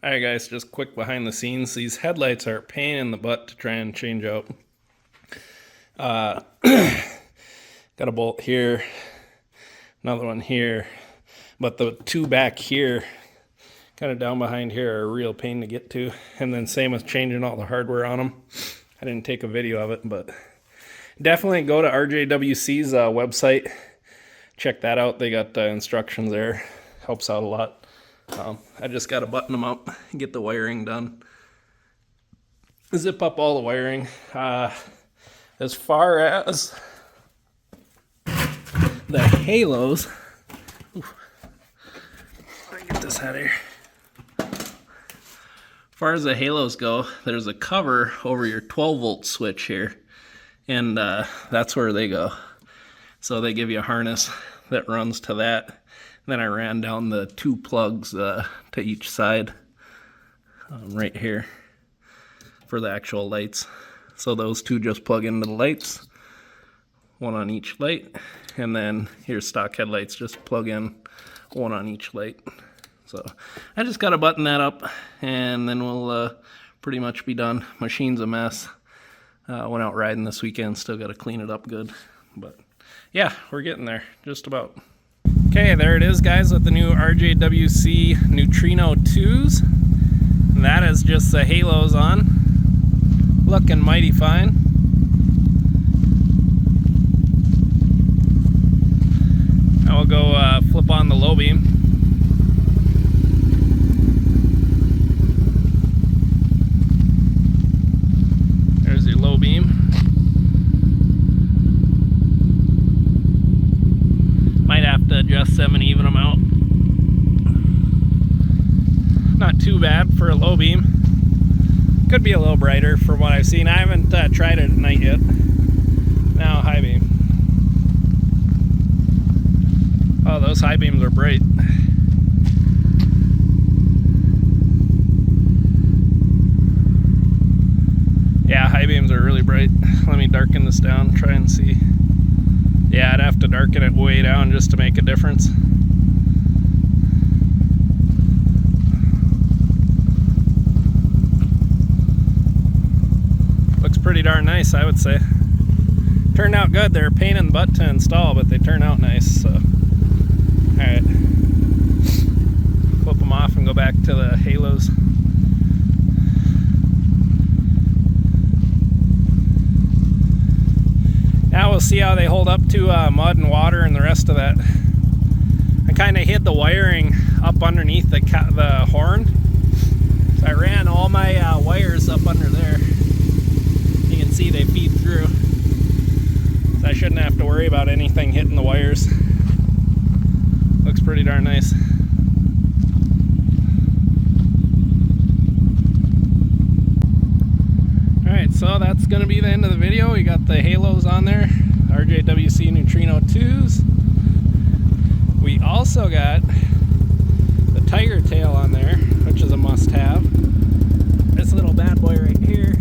Alright guys, just quick behind the scenes. These headlights are a pain in the butt to try and change out. Got a bolt here, another one here, but the two back here, kind of down behind here, are a real pain to get to. And then same with changing all the hardware on them. I didn't take a video of it, but definitely go to RJWC's website. Check that out. They got instructions there. Helps out a lot. I just got to button them up and get the wiring done. Zip up all the wiring. As far as the halos, let me get this out of here. As far as the halos go, there's a cover over your 12 volt switch here, and that's where they go. So they give you a harness that runs to that. Then I ran down the two plugs to each side right here for the actual lights. So those two just plug into the lights, one on each light, and then here's stock headlights, just plug in one on each light. So I just got to button that up, and then we'll pretty much be done. Machine's a mess. Went out riding this weekend, still got to clean it up good. But yeah, we're getting there, just about. Okay, there it is, guys, with the new RJWC Neutrino 2s. And that is just the halos on. Looking mighty fine. Now we'll go flip on the low beam. There's your low beam. Might have to adjust them and even them out. Not too bad for a low beam. Could be a little brighter from what I've seen. I haven't tried it at night yet. Now high beam. Oh, those high beams are bright. Yeah, high beams are really bright. Let me darken this down, try and see. Yeah, I'd have to darken it way down just to make a difference. Looks pretty darn nice, I would say. Turned out good. They're a pain in the butt to install, but they turn out nice. So, alright. Flip them off and go back to the halos. Now we'll see how they hold up to mud and water and the rest of that. I kind of hid the wiring up underneath the horn. So I ran all my wires up under there. You can see they feed through. So I shouldn't have to worry about anything hitting the wires. Looks pretty darn nice. Alright, so that's going to be the end of the video. We got the halos on there, RJWC Neutrino 2s. We also got the tiger tail on there, which is a must-have. This little bad boy right here